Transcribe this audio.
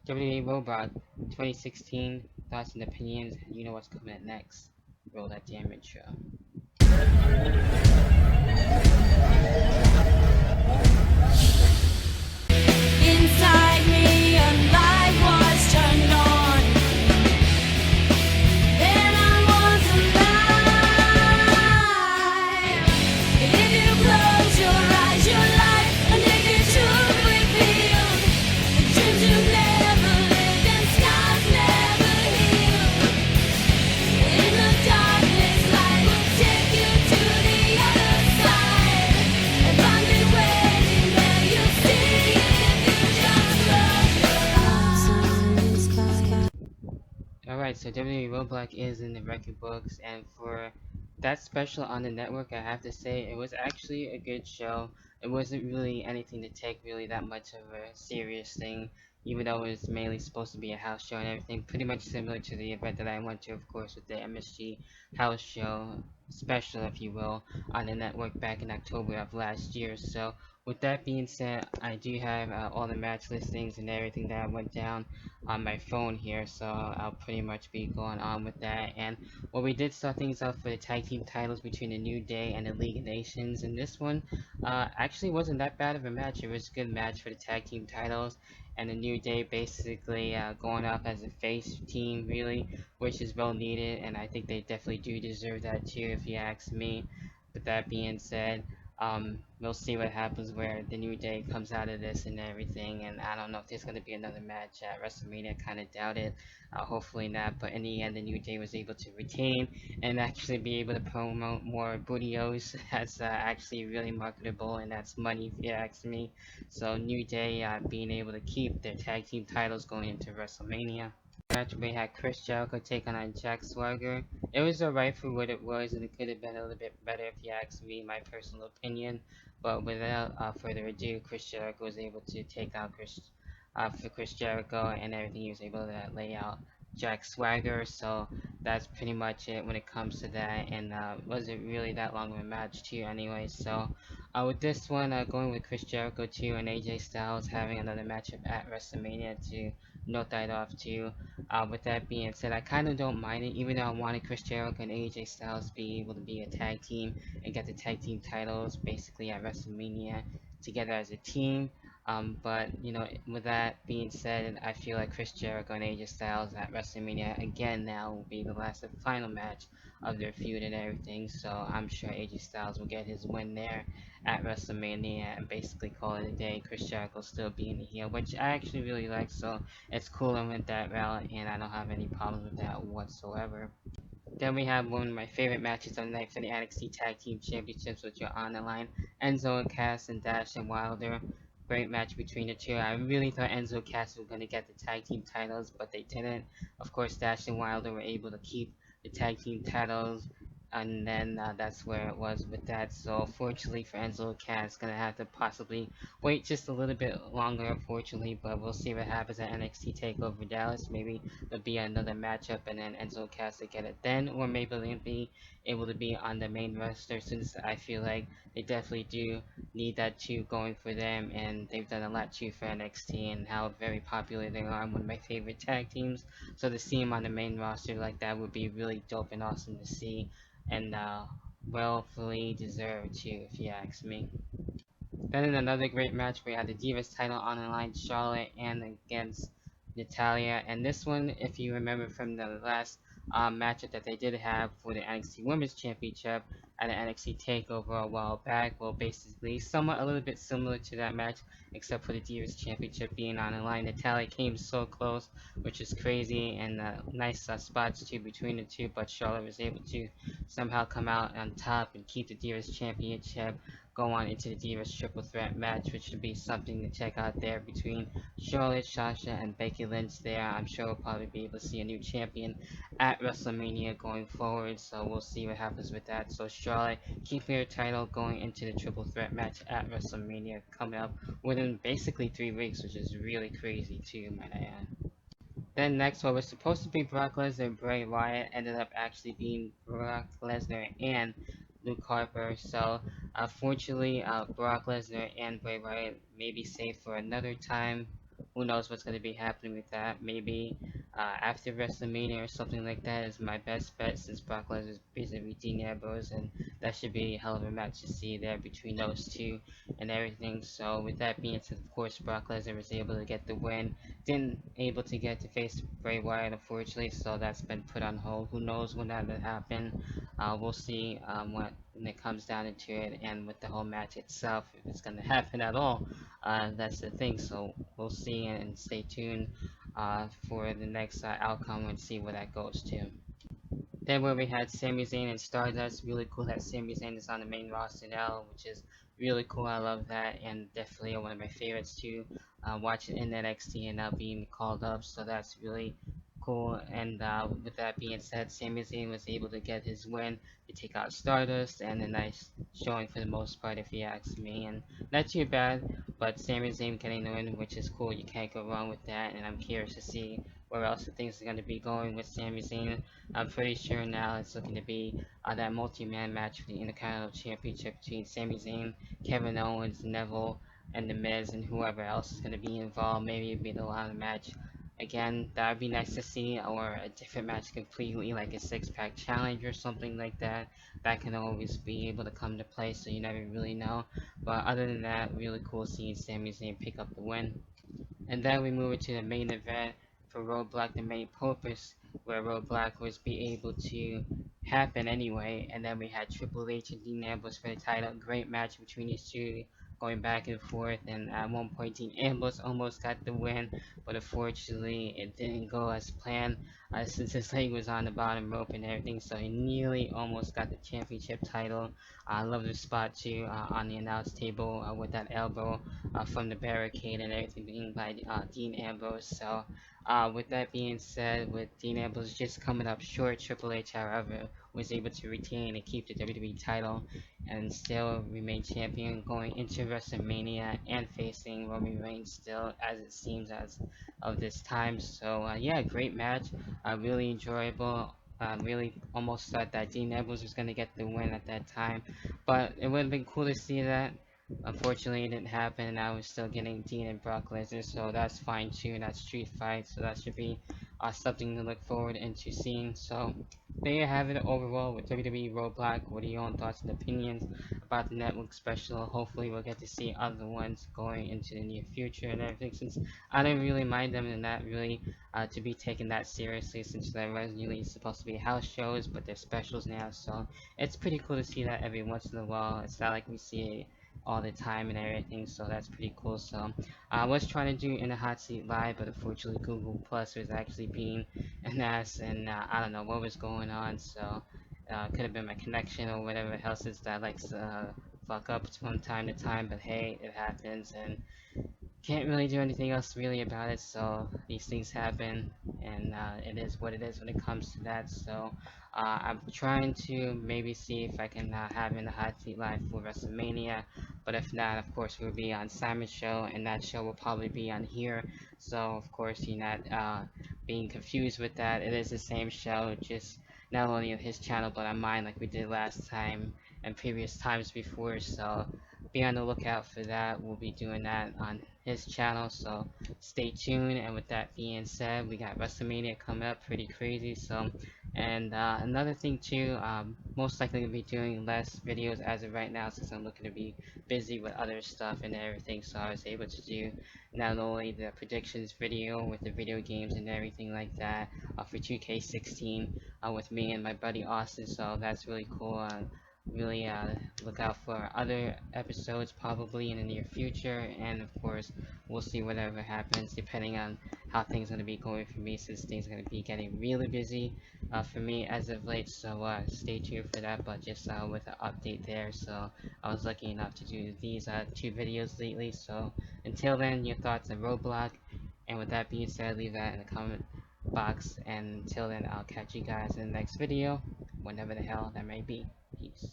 WWE Robot 2016 thoughts and opinions. You know what's coming up next. Roll that damn intro. Inside me, a light was turned on. Then I was alive. If you close your eyes, your life, and if you truth revealed, the dreams you never lived and scars never healed. In the darkness, light will take you to the other side. And find me waiting there, you'll see if you just close your eyes. Alright, so WWE Roadblock is in the record books, and for that special on the network, I have to say it was actually a good show. It wasn't really anything to take really that much of a serious thing, even though it was mainly supposed to be a house show and everything. Pretty much similar to the event that I went to, of course, with the MSG house show special, if you will, on the network back in October of last year. So, with that being said, I do have all the match listings and everything that went down on my phone here, so I'll pretty much be going on with that. And well, we did start things off for the tag team titles between the New Day and the League of Nations, and this one actually wasn't that bad of a match. It was a good match for the tag team titles, and the New Day basically going off as a face team, really, which is well needed, and I think they definitely do deserve that too, if you ask me. With that being said, we'll see what happens where the New Day comes out of this and everything. And I don't know if there's going to be another match at WrestleMania. Kind of doubt it. Hopefully not. But in the end, the New Day was able to retain and actually be able to promote more bootios. That's actually really marketable, and that's money if you ask me. So New Day being able to keep their tag team titles going into WrestleMania. Match we had Chris Jericho taking on Jack Swagger. It was alright for what it was, and it could have been a little bit better if you ask me, my personal opinion. But without further ado, Chris Jericho was able to take out Chris Jericho, and everything he was able to lay out Jack Swagger. So that's pretty much it when it comes to that, and wasn't really that long of a match too, anyway. So with this one, going with Chris Jericho too, and AJ Styles having another matchup at WrestleMania to note that off too. With that being said, I kind of don't mind it, even though I wanted Chris Jericho and AJ Styles to be able to be a tag team and get the tag team titles basically at WrestleMania together as a team. But you know, with that being said, I feel like Chris Jericho and AJ Styles at WrestleMania again now will be the last and final match of their feud and everything. So I'm sure AJ Styles will get his win there at WrestleMania and basically call it a day. Chris Jericho still being the heel, which I actually really like. So it's cool and went that route, and I don't have any problems with that whatsoever. Then we have one of my favorite matches of the night for the NXT Tag Team Championships, which are on the line. Enzo and Cass and Dash and Wilder. Great match between the two. I really thought Enzo and Cass were going to get the tag team titles, but they didn't. Of course, Dash and Wilder were able to keep the tag team titles, and then that's where it was with that. So fortunately for Enzo and Cass, gonna have to possibly wait just a little bit longer, unfortunately, but we'll see what happens at NXT Takeover Dallas. Maybe there'll be another matchup, and then Enzo and Cass to get it then, or maybe they'll be able to be on the main roster, since I feel like they definitely do need that too going for them, and they've done a lot too for NXT and how very popular they are. One of my favorite tag teams, so to see them on the main roster like that would be really dope and awesome to see, and well fully deserved too, if you ask me. Then in another great match, we had the Divas title on the line, Charlotte and against Natalia. And this one, if you remember from the last matchup that they did have for the NXT Women's Championship at an NXT Takeover a while back, well, basically somewhat a little bit similar to that match, except for the Divas Championship being on the line. Natalia came so close, which is crazy, and nice spots too between the two, but Charlotte was able to somehow come out on top and keep the Divas Championship, go on into the Divas Triple Threat match, which should be something to check out there between Charlotte, Sasha, and Becky Lynch there. I'm sure we'll probably be able to see a new champion at WrestleMania going forward, so we'll see what happens with that. So Charlotte keeping her title going into the Triple Threat match at WrestleMania coming up within basically 3 weeks, which is really crazy too, might I add. Then next, what was supposed to be Brock Lesnar and Bray Wyatt ended up actually being Brock Lesnar and Luke Harper. So, fortunately, Brock Lesnar and Bray Wyatt may be saved for another time, who knows what's going to be happening with that. Maybe after WrestleMania or something like that is my best bet, since Brock Lesnar is basically Dean Ambrose, and that should be a hell of a match to see there between those two and everything. So with that being said, of course Brock Lesnar was able to get the win. Didn't able to get to face Bray Wyatt, unfortunately, so that's been put on hold. Who knows when that will happen? We'll see when it comes down into it, and with the whole match itself, if it's going to happen at all. That's the thing. So we'll see and stay tuned for the next outcome and see where that goes to. Then where we had Sami Zayn and Stardust, really cool that Sami Zayn is on the main roster now, which is really cool. I love that, and definitely one of my favorites too. Watching in NXT and now being called up, so that's really cool. And with that being said, Sami Zayn was able to get his win to take out Stardust, and a nice showing for the most part, if you ask me. And not too bad, but Sami Zayn getting the win, which is cool. You can't go wrong with that, and I'm curious to see where else the things are going to be going with Sami Zayn. I'm pretty sure now it's looking to be that multi-man match for the Intercontinental Championship between Sami Zayn, Kevin Owens, Neville, and The Miz, and whoever else is going to be involved. Maybe it'd be the ladder match. Again, that would be nice to see, or a different match completely, like a six-pack challenge or something like that. That can always be able to come to play, so you never really know. But other than that, really cool seeing Sami Zayn pick up the win. And then we move into the main event for Roadblock, the main purpose, where Roadblock was be able to happen anyway. And then we had Triple H and Dean Ambrose for the title. Great match between these two, going back and forth. And at one point, Dean Ambrose almost got the win, but unfortunately, it didn't go as planned. Since his leg was on the bottom rope and everything, so he nearly almost got the championship title. I love the spot too on the announce table with that elbow from the barricade and everything being by Dean Ambrose. So, with that being said, with Dean Ambrose just coming up short, Triple H, however, was able to retain and keep the WWE title and still remain champion going into WrestleMania and facing Roman Reigns still, as it seems, as of this time. So, yeah, great match, really enjoyable. Really almost thought that Dean Ambrose was going to get the win at that time, but it would have been cool to see that. Unfortunately, it didn't happen, and I was still getting Dean and Brock Lesnar, so that's fine too. And that's Street Fight, so that should be something to look forward into seeing. So there you have it overall with WWE Roadblock. What are your own thoughts and opinions about the network special? Hopefully, we'll get to see other ones going into the near future and everything, since I don't really mind them and not really to be taken that seriously, since they're originally supposed to be house shows, but they're specials now. So it's pretty cool to see that every once in a while. It's not like we see it all the time and everything, so that's pretty cool. So I was trying to do in a hot seat live, but unfortunately Google Plus was actually being an ass, and I don't know what was going on. So could have been my connection or whatever else is that likes to fuck up from time to time, but hey, it happens, and can't really do anything else really about it. So these things happen, and it is what it is when it comes to that. So I'm trying to maybe see if I can have in the hot seat live for WrestleMania, but if not, of course we'll be on Simon's show, and that show will probably be on here. So of course you're not being confused with that. It is the same show, just not only on his channel but on mine, like we did last time and previous times before. So be on the lookout for that. We'll be doing that on his channel, so stay tuned. And with that being said, we got WrestleMania coming up, pretty crazy. So, and another thing too, most likely gonna be doing less videos as of right now, since I'm looking to be busy with other stuff and everything. So I was able to do not only the predictions video with the video games and everything like that for 2K16 with me and my buddy Austin. So that's really cool. Really look out for other episodes probably in the near future, and of course we'll see whatever happens depending on how things are going to be going for me, since things are going to be getting really busy for me as of late. So stay tuned for that, but just with an update there. So I was lucky enough to do these two videos lately. So until then, your thoughts on Roblox, and with that being said, leave that in the comment box, and until then, I'll catch you guys in the next video, whenever the hell that may be. Peace.